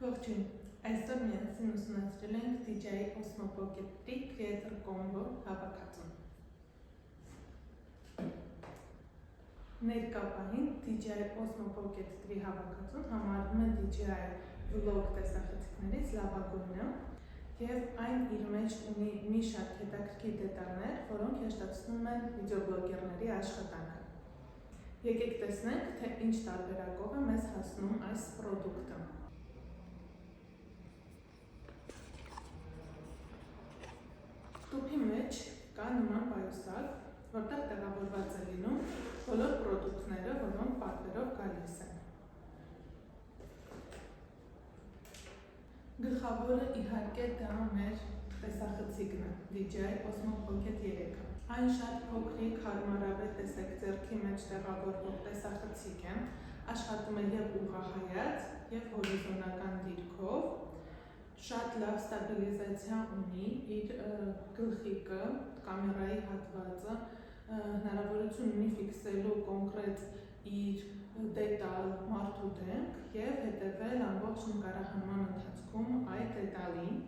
Ողջույն, այսօր միասին ուսումնասիրել ենք DJI Osmo Pocket 3 Creator Combo հավաքածուն։ Ներկա պահին DJI Osmo Pocket 3 հավաքածուն համարվում է DJI Vlog տեսախցիկներից լավագույնը և այն իր մեջ ունի մի շարք հետաքրքիր դետալներ, որոնք հեշտացնում են վիդեոբլոգերների աշխատանքը։ Եկեք տեսնենք, թե ինչ տարբերակով է մեզ հասնում այս պրոդուկտը։ Տուփի մեջ կա նման պայուսակ, որտեղ տեղավորված է լինում բոլոր պրոդուկտները, որոնք պատվերով գալիս են։ Գլխավորը իհարկե դա մեր տեսախցիկն է, DJI Osmo Pocket 3-ը։ Այն շատ փոքրիկ, հարմարավետ տեսեք ձեռքի մեջ տեղավորվող տեսախցիկ է, աշխատում է և ուղղահայաց, և հորիզոնական դիրքով, շատ լավ ստաբիլիզացիա ունի, իր գլխիկը, կամերայի հատվածը, հնարավորություն ունի ֆիքսելու կոնկրետ իր դետալ մարդու դեմք և հետևել ամբողջ նկարահանման ընթացքում այդ դետալին։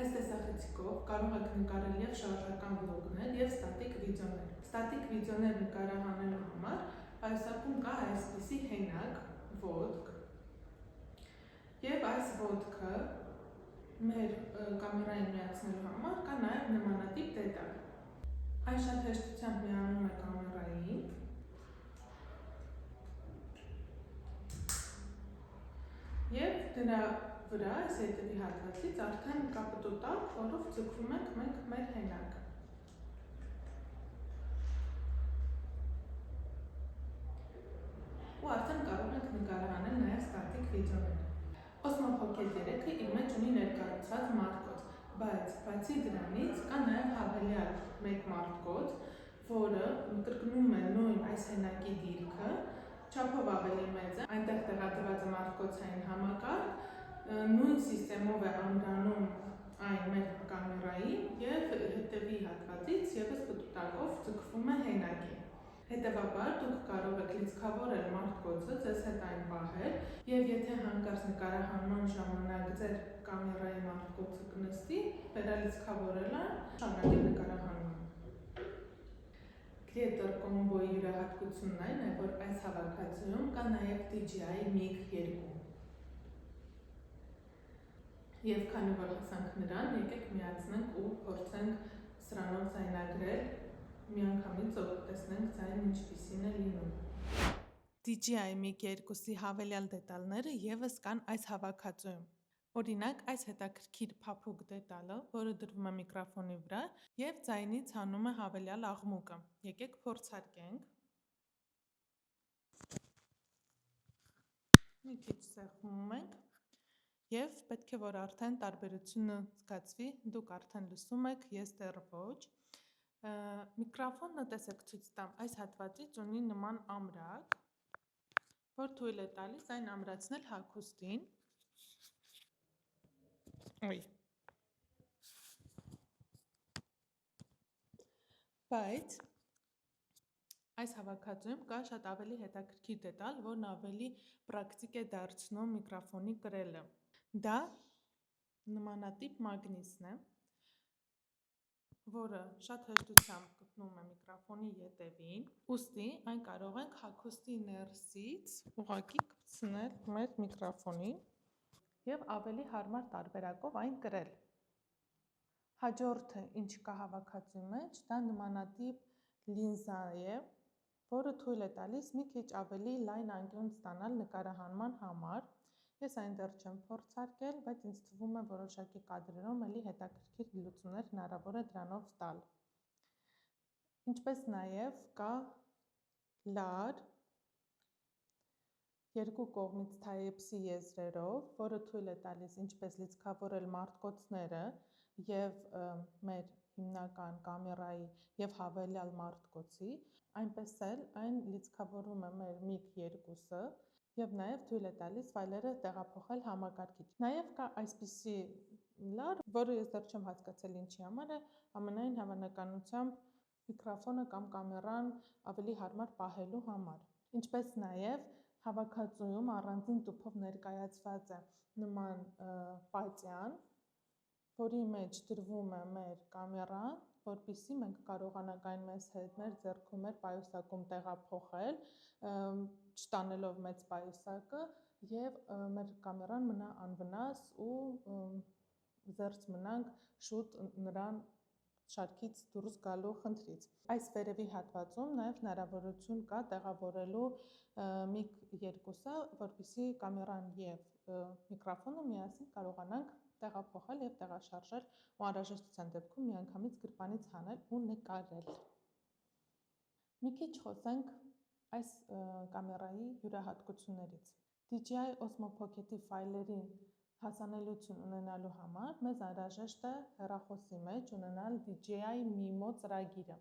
Այս տեսախցիկով կարող եք նկարել և շարժական վլոգներ և ստատիկ վիդեոներ։ Ստատիկ վիդեոներ նկարահանելու համար պայուսակում կա այսպիսի հենակ, ոտք, և այս ոտքը մեր կամերային միացնելու համար կա նաև նմանատիպ դետալ։ Այն շատ հեշտությամբ միանում է կամերային և դրա վրա, այս հետևի հատվածից արդեն կա պտուտակ, որով ձգվում ենք մենք մեր հենակը։ Ու արդեն կարող ենք նկարահանել նաև ստատիկ վիդեոներ։ Osmo Pocket 3-ը իր մեջ ունի ներկառուցված մարտկոց, բայց բացի դրանից կա նաև հավելյալ մեկ մարտկոց, որը կրկնում է նույն այս հենակի դիրքը, չափով ավելի մեծ է, այնտեղ տեղադրված է մարտկոցային համակարգ, նույն սիստեմով է ամրանում այն մեր կամերային և հետևի հատվածից ևս պտուտակով ձգվում է հենակին։ Հետևաբար դուք կարող եք լիցքավորել մարտկոցը, ձեզ հետ այն պահել և եթե հանկարծ նկարահանման ժամանակ ձեր կամերայի մարտկոցը կնստի, վերալիցքավորել այն, շարունակել նկարահանումը։ Creator Combo-ի յուրահատկությունն այն է, որ այս հավաքածուում կա նաև DJI Mic 2։ Եվ քանի որ հասանք նրան, եկեք միացնենք ու փորձենք սրանով ձայնագրել, միանգամից տեսնենք ձայնը ինչպիսին է լինում։ DJI Mic 2-ի հավելյալ դետալները ևս կան այս հավաքածուում։ Օրինակ, այս հետաքրքիր փափուկ դետալը, որը դրվում է միկրոֆոնի վրա և ձայնից հանում է հավելյալ աղմուկը։ Եկեք փորձարկենք։ Մի քիչ սեղմում ենք և պետք է որ արդեն տարբերությունը զգացվի, դուք արդեն լսում եք, ես դեռ ոչ։ Միկրոֆոնը տեսեք ցույց տամ, այս հատվածից ունի նման ամրակ, որ թույլ է տալիս այն ամրացնել հագուստին։ Բայց այս հավաքածուում կա շատ ավելի հետաքրքիր դետալ, որն ավելի պրակտիկ է դարձնում միկրոֆոնի կրելը։ Դա նմանատիպ մագնիսն է, որը շատ հեշտությամբ գտնում է միկրոֆոնի ետևին, ուստի այն կարող ենք հագուստի ներսից ուղղակի գցնել մեր միկրոֆոնին և ավելի հարմար տարբերակով այն կրել։ Հաջորդը, ինչ կա հավաքածուի մեջ, դա նմանատիպ լինզա է, որը թույլ է տալիս մի քիչ ավելի լայն անկյուն ստանալ նկարահանման համար։ Ես այն դեռ չեմ փորձարկել, բայց ինձ թվում է որոշակի կադրերում էլի հետաքրքիր լուծումներ հնարավոր է դրանով ստալ։ Ինչպես նաև կա լար երկու կողմից Type-C եզրերով, որը թույլ է տալիս ինչպես լիցքավորել մարտկոցները և մեր հիմնական կամերայի և հավելյալ մարտկոցի, այնպես էլ այն լիցքավորում է մեր Mic 2-ը և նաև թույլ է տալիս ֆայլերը տեղափոխել համակարգիչ։ Նաև կա այսպիսի լար, որը ես դեռ չեմ հասկացել ինչի համար է, ամենայն հավանականությամբ միկրոֆոնը կամ կամերան ավելի հարմար պահելու համար։ Ինչպես նաև Հավաքածուում առանձին տուփով ներկայացված է նման պատյան, որի մեջ դրվում է մեր կամերան, որպեսզի մենք կարողանանք այն մեզ հետ մեր ձեռքում, մեր պայուսակում տեղափոխել, չտանելով մեծ պայուսակը եւ մեր կամերան մնա անվնաս ու զերծ մնանք շուտ նրան շարքից դուրս գալու խնդրից։ Այս վերևի հատվածում նաև հնարավորություն կա տեղավորելու միգ 2-ը, որպեսզի կամերան եւ միկրոֆոնը միասին կարողանանք տեղափոխել եւ տեղաշարժել ու անհրաժեշտության դեպքում միանգամից գրպանից հանել ու նկարել։ Մի քիչ խոսենք այս կամերայի յուրահատկություններից։ DJI Osmo Pocket-ի ֆայլերին հասանելիություն ունենալու համար մեզ անհրաժեշտ է հեռախոսի մեջ ունենալ DJI Mimo ծրագիրը։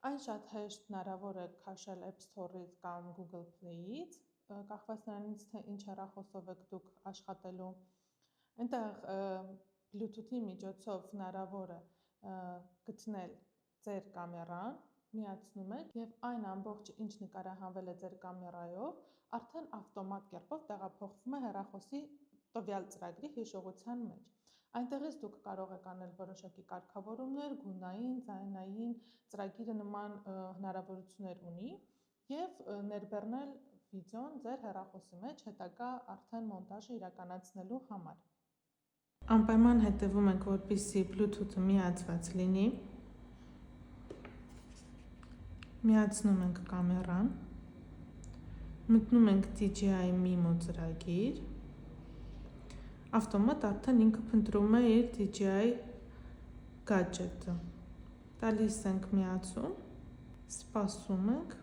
Այն շատ հեշտ հնարավոր է քաշել App Store-ից կամ Google Play-ից, կախված նրանից, թե ինչ հեռախոսով եք դուք աշխատելու։ Այնտեղ Bluetooth-ի միջոցով հնարավոր է գտնել ձեր կամերան, միացնում եք եւ այն ամբողջը, ինչ նկարահանվել է ձեր կամերայով, արդեն ավտոմատ կերպով տեղափոխվում է հեռախոսի տվյալ ծրագրի հիշողության մեջ։ Այնտեղից դուք կարող եք անել որոշակի կարգավորումներ, գունային, ձայնային, ծրագիրը նման հնարավորություններ ունի եւ ներբեռնել վիդեոն ձեր հեռախոսի մեջ հետագա արդեն մոնտաժը իրականացնելու համար։ Անպայման հետևում ենք, որպեսզի Bluetooth-ը միացված լինի։ Միացնում ենք կամերան, մտնում ենք DJI Mimo ծրագիր, ավտոմատ արդեն ինքը փնտրում է իր DJI gadget-ը։ Տալիս ենք միացում, սպասում ենք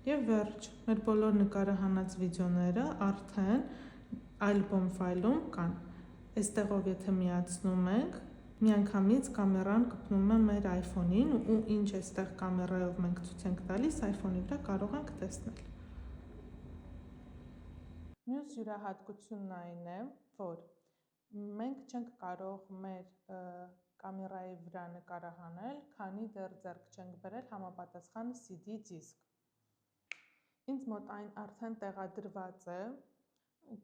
եւ վերջ։ Մեր բոլոր նկարահանած վիդեոները արդեն album ֆայլում կան։ Այստեղով եթե միացնում ենք, միանգամից կամերան կպնում է մեր iPhone-ին ու ինչ այստեղ կամերայով մենք ցույց ենք տալիս, iPhone-ի վրա կարող ենք տեսնել։ Մյուս յուրահատկությունն այն է, որ մենք չենք կարող մեր կամերայի վրա նկարահանել, քանի դեռ ձեռք չենք բերել համապատասխան CD դիսկ։ Ինձ մոտ այն արդեն տեղադրված է։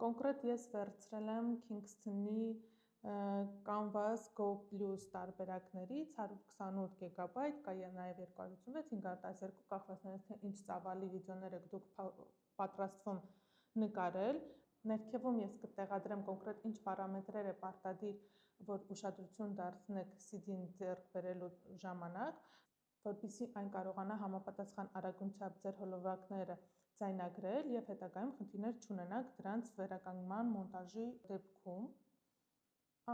Կոնկրետ ես վերցրել եմ Kingston-ի Canvas Go Plus տարբերակներից 128 GB, կա նաև 256, 512, կախված նրանից, թե ինչ ծավալի վիդեոներ եք դուք պատրաստվում նկարել։ Ներքևում ես կտեղադրեմ կոնկրետ ինչ պարամետրեր է պարտադիր, որ ուշադրություն դարձնեք CD-ն ձեռք բերելու ժամանակ, որպեսզի այն կարողանա համապատասխան արագությամբ ձեր հոլովակները ձայնագրել եւ հետագայում խնդիրներ չունենաք դրանց վերականգնման մոնտաժի դեպքում։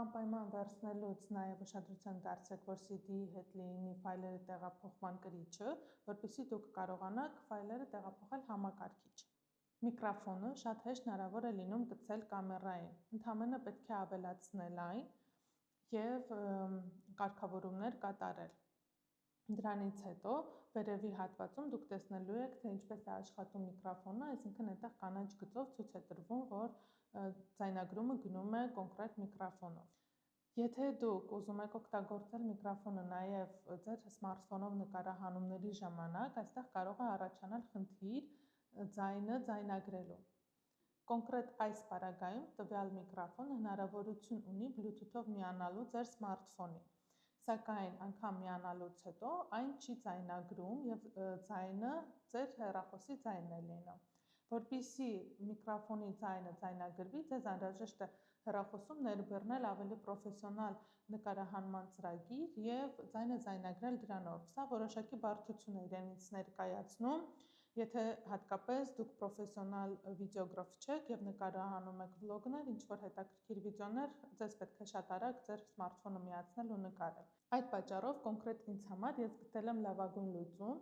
Անպայման վերցնելուց նաև ուշադրություն դարձրեք, որ CD-ի հետ լինի ֆայլերի տեղափոխման կրիչը, որպեսզի դուք կարողանաք ֆայլերը տեղափոխել համակարգիչ։ Միկրոֆոնը շատ հեշտ հնարավոր է լինում գցել կամերային, ընդհանրապես պետք է ավելացնել այն եւ կարգավորումներ կատարել։ Դրանից հետո վերևի հատվածում դուք տեսնելու եք, թե ինչպես է աշխատում միկրոֆոնը, այսինքն այնտեղ կանաչ գծով ցույց է տրվում, որ ձայնագրումը գնում է կոնկրետ միկրոֆոնով։ Եթե դուք ուզում եք օգտագործել միկրոֆոնը նաև ձեր սմարթֆոնով նկարահանումների ժամանակ, այստեղ կարող է առաջանալ խնդիր ձայնը ձայնագրելու։ Կոնկրետ այս պարագայում տվյալ միկրոֆոնը հնարավորություն ունի Bluetooth-ով միանալու ձեր սմարթֆոնին, սակայն անգամ միանալուց հետո այն չի ձայնագրում եւ ձայնը ձեր հեռախոսի ձայնն է լինում։ Որպեսզի միկրոֆոնի ձայնը ձայնագրվի, ձեզ անհրաժեշտ է հեռախոսում ներբեռնել ավելի պրոֆեսիոնալ նկարահանման ծրագիր եւ ձայնը ձայնագրել դրանով։ Սա որոշակի բարդություն է իրենից ներկայացնում, եթե հատկապես դուք պրոֆեսիոնալ վիդեոգրաֆ չեք եւ նկարահանում եք վլոգներ, ինչ-որ հետաքրքիր վիդեոներ, ձեզ պետք է շատ արագ ձեր սմարթֆոնը միացնել ու նկարել։ Այդ պատճառով կոնկրետ ինձ համար ես գտել եմ լավագույն լուծում,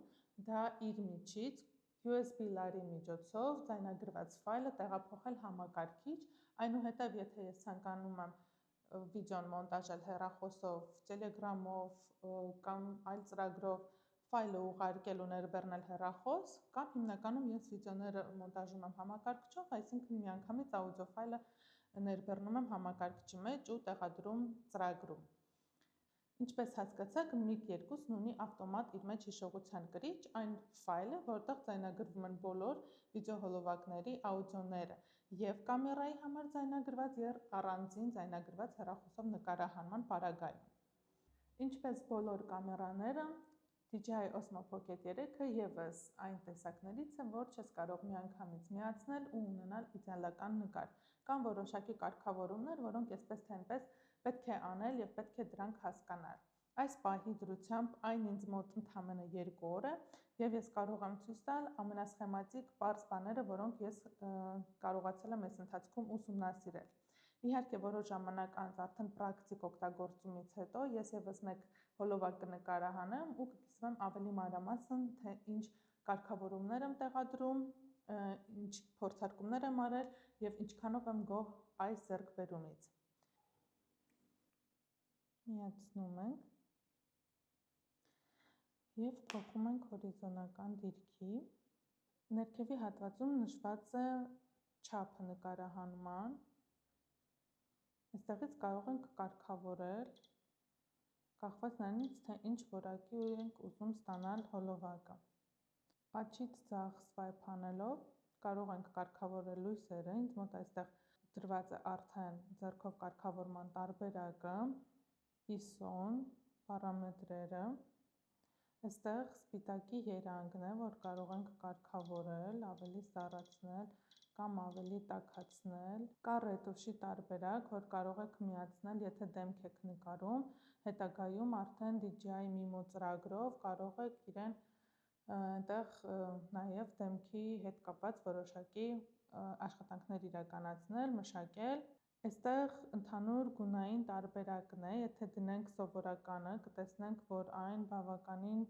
դա իր միջից USB լարի միջոցով ձայնագրված ֆայլը տեղափոխել համակարգիչ, այնուհետև եթե ես ցանկանում եմ վիդեոն մոնտաժել հեռախոսով, Telegram-ով կամ այլ ծրագրով ֆայլը ուղարկել ու ներբեռնել հեռախոս, կամ հիմնականում ես վիդեոները մոնտաժում եմ համակարգչով, այսինքն միանգամից աուդիո ֆայլը ներբեռնում եմ համակարգչի մեջ ու տեղադրում ծրագրում։ Ինչպես հասկացաք, MIG-2-ն ունի ավտոմատ իր մեջ հիշողության կրիչ, այն ֆայլը, որտեղ ձայնագրվում են բոլոր վիդեոհոլովակների աուդիոները և կամերայի համար ձայնագրված և առանձին ձայնագրված հեռախոսով նկարահանման պարագայում։ Ինչպես բոլոր կամերաները, DJI Osmo Pocket 3-ը ևս այն տեսակներից է, որ չես կարող միանգամից միացնել ու ունենալ իդեալական նկար, կամ որոշակի կարգավորումներ, որոնք այսպես թե այնպես պետք է անել և պետք է դրանք հասկանալ։ Այս պահի դրությամբ այն ինձ մոտ ընդամենը 2 օր է, և ես կարող եմ ցույց տալ ամենասխեմատիկ պարզ բաները, որոնք ես կարողացել եմ այս ընթացքում ուսումնասիրել։ Իհարկե, որոշ ժամանակ անց արդեն պրակտիկ օգտագործումից հետո ես ևս մեկ հոլովակ կնկարահանեմ ու կկիսվեմ ավելի մանրամասն, թե ինչ կարգավորումներ եմ տեղադրում, ինչ փորձարկումներ եմ արել և ինչքանով եմ գոհ այս ձեռքբերումից։ Միացնում ենք և փոխում ենք հորիզոնական դիրքի։ Ներքևի հատվածում նշված է չափը նկարահանման։ Այստեղից կարող ենք կարգավորել, կախված նրանից, թե ինչ որակի ենք ուզում ստանալ հոլովակը։ Աջից ձախ սվայփ անելով կարող ենք կարգավորել լույսերը, ինձ մոտ այստեղ դրված է արդեն ձեռքով կարգավորման տարբերակը, ISO-ն, պարամետրերը, այստեղ սպիտակի երանգն է, որ կարող ենք կարգավորել, ավելի սառացնել կամ ավելի տաքացնել, կա ռետուշի տարբերակ, որ կարող եք միացնել, եթե դեմք եք նկարում, հետագայում արդեն DJI Mimo ծրագրով կարող եք իրեն այնտեղ նաև դեմքի հետ կապված որոշակի աշխատանքներ իրականացնել, մշակել։ Այստեղ ընդհանուր գունային տարբերակն է, եթե դնենք սովորականը, կտեսնենք, որ այն բավականին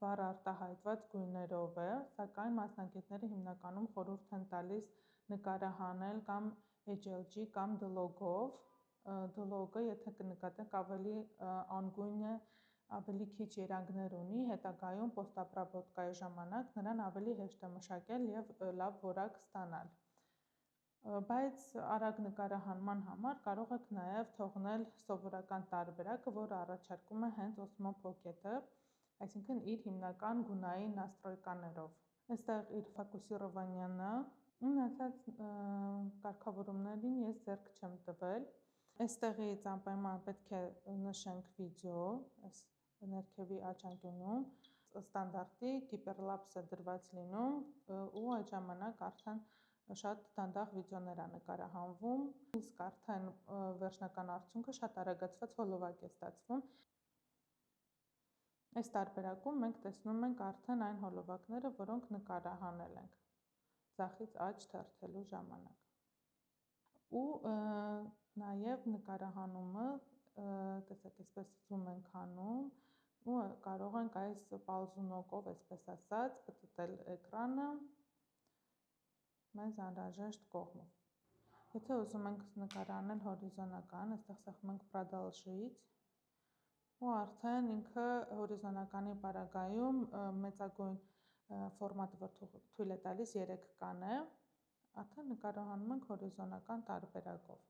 վառ արտահայտված գույներով է, սակայն մասնագետները հիմնականում խորհուրդ են տալիս նկարահանել կամ HLG կամ D-Log-ով, D-Log-ը, եթե կնկատենք, ավելի անգույն է, ավելի քիչ երանգներ ունի, հետագայում պոստապրաբոտկայի ժամանակ նրան ավելի հեշտ է մշակել և լավ որակ ստանալ։ Բայց արագ նկարահանման համար կարող եք նաև թողնել սովորական տարբերակը, որը առաջարկում է հենց Osmo Pocket-ը, այսինքն իր հիմնական գունային նաստրոյկաներով։ Այստեղ իր ֆոկուսիրովանյանը, մնացած կարգավորումներին ես ձեռք չեմ տվել։ Այստեղից անպայման պետք է նշենք վիդեո, այս ներքևի աջ անկյունում ստանդարտի կիպերլապս է դրված լինում ու այդ ժամանակ արդեն շատ դանդաղ վիդեոներ է նկարահանվում, իսկ արդեն վերջնական արդյունքը շատ արագացված հոլովակ է ստացվում։ Այս տարբերակում մենք տեսնում ենք արդեն այն հոլովակները, որոնք նկարահանել ենք ձախից աջ թերթելու ժամանակ։ Ու նաև նկարահանումը, տեսեք, այսպես զում ենք անում ու կարող ենք այս պալզունոկով, այսպես ասած, պտտել էկրանը մեզ անհրաժեշտ կողմով։ Եթե ուզում ենք նկարահանել հորիզոնական, այստեղ սեղմում ենք Production-ից ու արդեն ինքը հորիզոնականի պարագայում մեծագույն ֆորմատը, որ թույլ է տալիս 3K է, արդեն նկարահանում ենք հորիզոնական տարբերակով։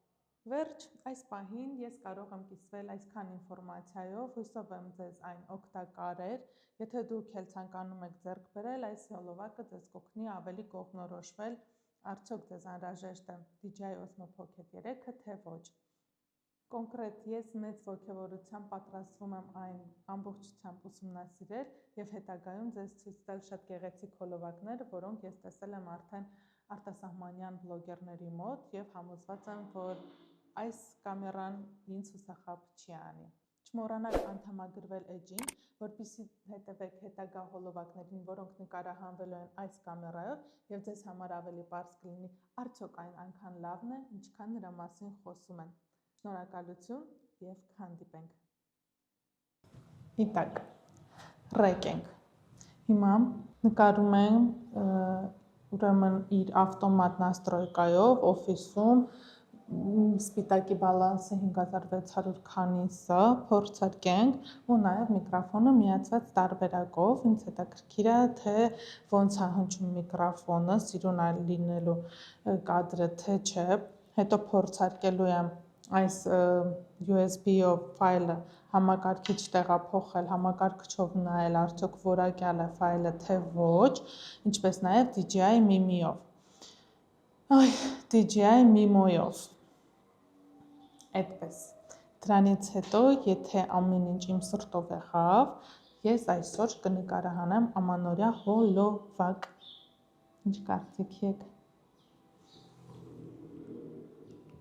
Վերջ, այս պահին ես կարող եմ կիսվել այսքան ինֆորմացիայով, հույսով եմ ձեզ այն օգտակար էր, եթե դուք էլ ցանկանում եք ձեռք բերել, այս հոլովակը ձեզ կօգնի ավելի կողմնորոշվել, արդյոք ձեզ անհրաժեշտ է DJI Osmo Pocket 3-ը, թե ոչ։ Կոնկրետ ես մեծ ոգևորությամբ պատրաստվում եմ այն ամբողջությամբ ուսումնասիրել և հետագայում ձեզ ցույց տալ շատ գեղեցիկ հոլովակներ, որոնք ես տեսել եմ արդեն արտասահմանյան բլոգերների մոտ և համոզված եմ, որ այս կամերան ինձ հուսախաբ չի անի։ Չմոռանաք անդամագրվել էջին, որպեսզի հետևեք հետագա հոլովակներին, որոնք նկարահանվելու են այս կամերայով և ձեզ համար ավելի պարզ կլինի, արդյոք այն այնքան լավն է, ինչքան նրա մասին խոսում են։ Շնորհակալություն և կհանդիպենք։ Իտակ, ռեկ ենք։ Հիմա նկարում եմ ուրեմն իր ավտոմատ նաստրոյկայով օֆիսում սպիտակի բալանսը 5600 քանիսը փորձարկենք ու նաև միկրոֆոնը միացված տարբերակով, ինձ հետաքրքիր է, թե ոնց է հնչում միկրոֆոնը, սիրուն է լինելու կադրը, թե չէ, հետո փորձարկելու եմ այս USB-ով ֆայլը համակարգիչ տեղափոխել, համակարգչով նայել, արդյոք որակյալ է ֆայլը թե ոչ, ինչպես նաև DJI Mimi-ով։ DJI Mimo-ով։ Այդպես։ Դրանից հետո, եթե ամեն ինչ իմ սրտով եղավ, ես այսօր կնկարահանեմ ամանորյա հոլովակ։ Ինչ կարծիք եք։